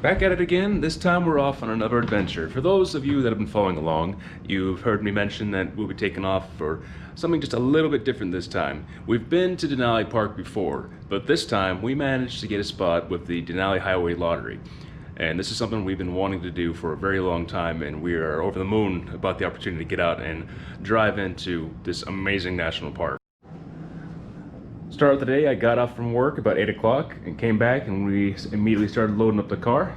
Back at it again. This time we're off on another adventure. For those of you that have been following along, you've heard me mention that we'll be taking off for something just a little bit different this time. We've been to Denali Park before, but this time we managed to get a spot with the Denali Highway Lottery. And this is something we've been wanting to do for a very long time, and we are over the moon about the opportunity to get out and drive into this amazing national park. Start of the day, I got off from work about 8 o'clock and came back and we immediately started loading up the car.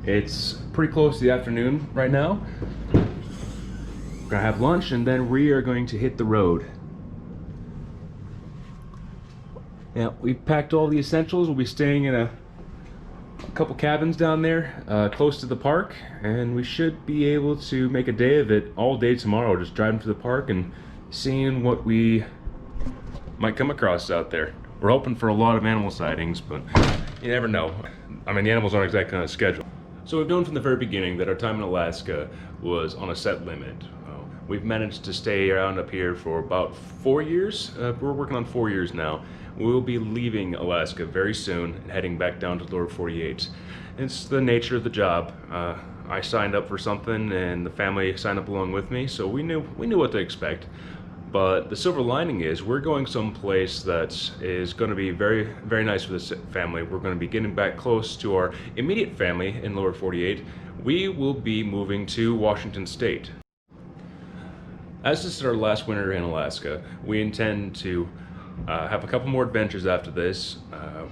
It's pretty close to the afternoon right now. We're gonna have lunch and then we are going to hit the road. Now, we've packed all the essentials. We'll be staying in a couple cabins down there close to the park, and we should be able to make a day of it all day tomorrow, just driving to the park and seeing what we might come across out there. We're hoping for a lot of animal sightings, but you never know. I mean, the animals aren't exactly on a schedule. So we've known from the very beginning that our time in Alaska was on a set limit. We've managed to stay around up here for about 4 years. We're working on 4 years now. We'll be leaving Alaska very soon and heading back down to the lower 48. It's the nature of the job. I signed up for something and the family signed up along with me, so we knew what to expect. But the silver lining is we're going someplace that is going to be very, very nice for this family. We're going to be getting back close to our immediate family in lower 48. We will be moving to Washington State. As this is our last winter in Alaska, we intend to have a couple more adventures after this.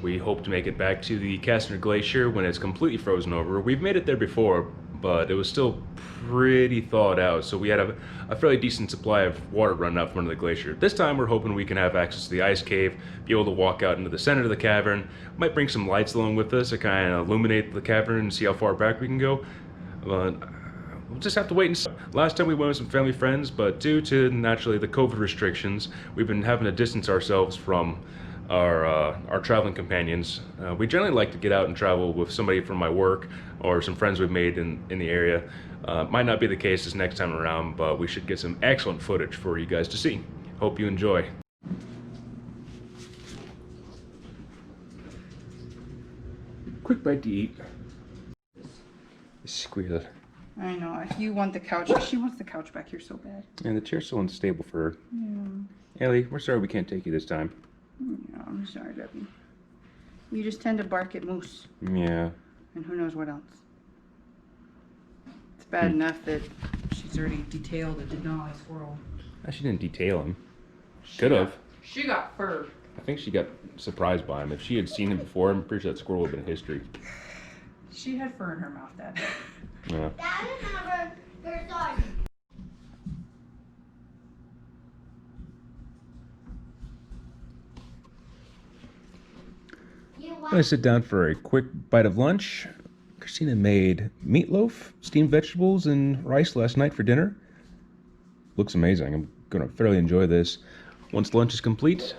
We hope to make it back to the Kastner Glacier when it's completely frozen over. We've made it there before, but it was still pretty thawed out, so we had a fairly decent supply of water running out from under the glacier. This time we're hoping we can have access to the ice cave, be able to walk out into the center of the cavern. Might bring some lights along with us to kind of illuminate the cavern and see how far back we can go. But we'll just have to wait and see. Last time we went with some family friends, but due to naturally the COVID restrictions, we've been having to distance ourselves from our traveling companions. We generally like to get out and travel with somebody from my work or some friends we've made in the area. Might not be the case this next time around, but we should get some excellent footage for you guys to see. Hope you enjoy. Quick bite to eat. Squeal. I know. You want the couch. She wants the couch back here so bad. And the chair's so unstable for her. Yeah. Ellie, we're sorry we can't take you this time. Yeah, I'm sorry, Debbie. You just tend to bark at moose. Yeah. And who knows what else. It's bad enough that she's already detailed a Denali squirrel. She didn't detail him. Could have. She got fur. I think she got surprised by him. If she had seen him before, I'm pretty sure that squirrel would have been history. She had fur in her mouth, Dad. Yeah. That is never your dog. I'm gonna sit down for a quick bite of lunch. Christina made meatloaf, steamed vegetables, and rice last night for dinner. Looks amazing. I'm gonna thoroughly enjoy this. Once lunch is complete,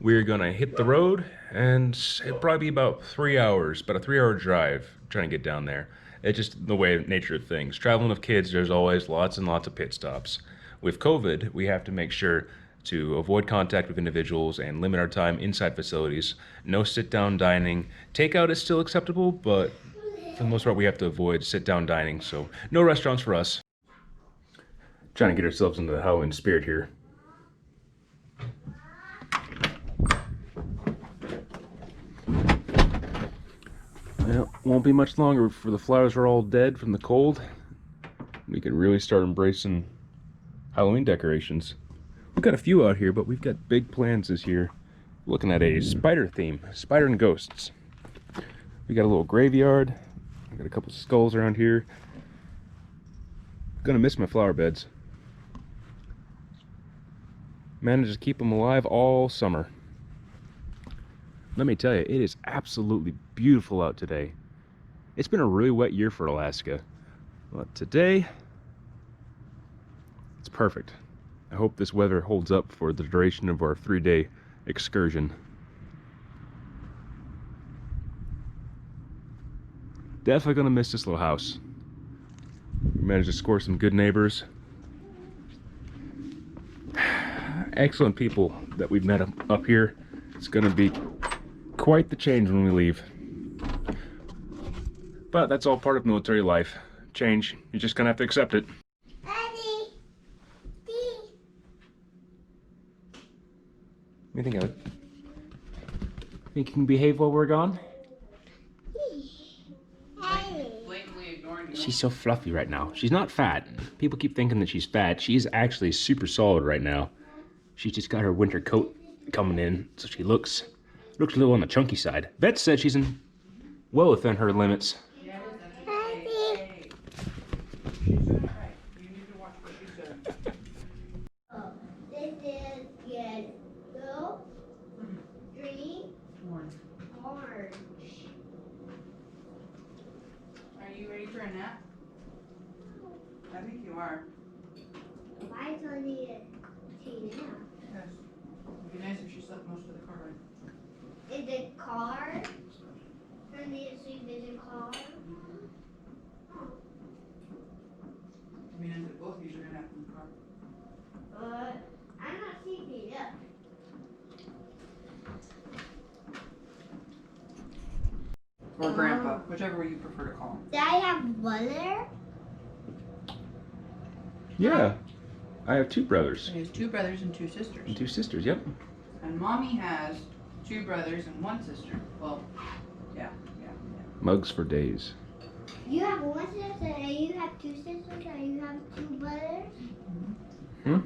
we're gonna hit the road, and it'll probably be about 3 hours, about a 3-hour drive trying to get down there. It's just the way, nature of things. Traveling with kids, there's always lots and lots of pit stops. With COVID, we have to make sure to avoid contact with individuals and limit our time inside facilities. No sit-down dining. Takeout is still acceptable, but for the most part, we have to avoid sit-down dining, so no restaurants for us. Trying to get ourselves into the Halloween spirit here. Well, won't be much longer before the flowers are all dead from the cold. We can really start embracing Halloween decorations. We've got a few out here, but we've got big plans this year. Looking at a spider theme, spider and ghosts. We got a little graveyard. I've got a couple skulls around here. Gonna miss my flower beds. Managed to keep them alive all summer. Let me tell you, it is absolutely beautiful out today. It's been a really wet year for Alaska, but today, it's perfect. I hope this weather holds up for the duration of our 3-day excursion. Definitely gonna miss this little house. We managed to score some good neighbors. Excellent people that we've met up here. It's gonna be quite the change when we leave. But that's all part of military life. Change. You're just gonna have to accept it. Daddy. Dee. What do you think of it? Think you can behave while we're gone? She's so fluffy right now. She's not fat. People keep thinking that she's fat. She's actually super solid right now. She's just got her winter coat coming in, so she looks a little on the chunky side. Vet said she's in well within her limits. Daddy. This is yellow, green, orange. Are you ready for a nap? I think you are. Why do I need a tea now? Yes. It'd be nice if she slept most of the car ride. Is it car? I need to sleep in the car. It'd be nice if both of you should nap in the car. But I'm not sleeping up. Or Grandpa, whichever way you prefer to call him. Do I have brother? Yeah. I have 2 brothers. He has 2 brothers and 2 sisters. And 2 sisters, yep. And Mommy has 2 brothers and 1 sister. Well, yeah. Mugs for days. You have 1 sister and you have 2 sisters and you have 2 brothers? Hmm?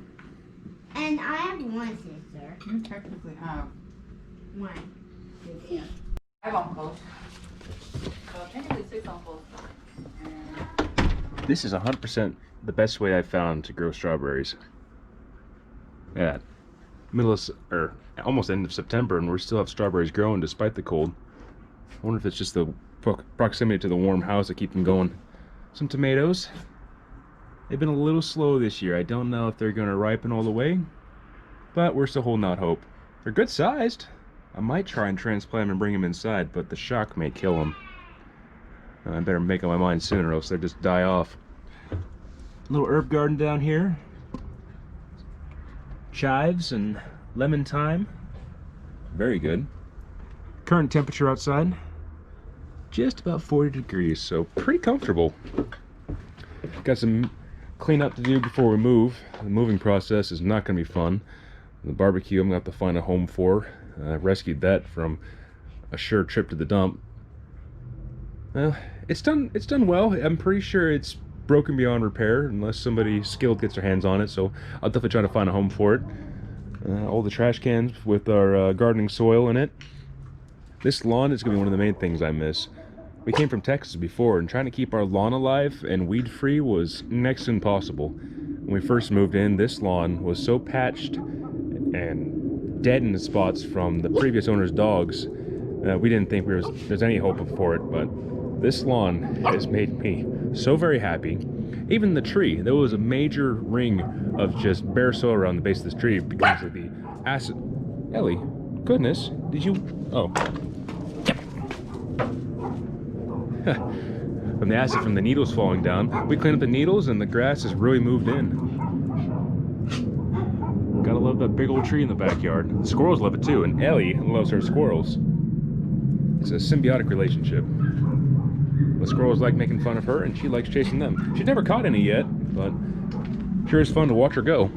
And I have 1 sister. You technically have 1. 5 uncles. So technically 6 uncles. This is 100% the best way I've found to grow strawberries. Yeah, or almost end of September, and we still have strawberries growing despite the cold. I wonder if it's just the proximity to the warm house that keep them going. Some tomatoes. They've been a little slow this year. I don't know if they're going to ripen all the way, but we're still holding out hope. They're good sized. I might try and transplant them and bring them inside, but the shock may kill them. I better make up my mind sooner, or else they'll just die off. Little herb garden down here. Chives and lemon thyme. Very good. Current temperature outside, just about 40 degrees, so pretty comfortable. Got some cleanup to do before we move. The moving process is not going to be fun. The barbecue I'm going to have to find a home for. I rescued that from a sure trip to the dump. It's done well. I'm pretty sure it's broken beyond repair unless somebody skilled gets their hands on it, so I'll definitely try to find a home for it. All the trash cans with our gardening soil in it. This lawn is going to be one of the main things I miss. We came from Texas before, and trying to keep our lawn alive and weed free was next to impossible. When we first moved in, this lawn was so patched and dead in the spots from the previous owner's dogs that we didn't think there's any hope for it, but this lawn has made me so very happy. Even the tree, there was a major ring of just bare soil around the base of this tree because of the acid. Ellie, goodness, did you? Oh. From the acid from the needles falling down. We cleaned up the needles and the grass has really moved in. Gotta love that big old tree in the backyard. The squirrels love it too, and Ellie loves her squirrels. It's a symbiotic relationship. The squirrels like making fun of her, and she likes chasing them. She's never caught any yet, but sure is fun to watch her go.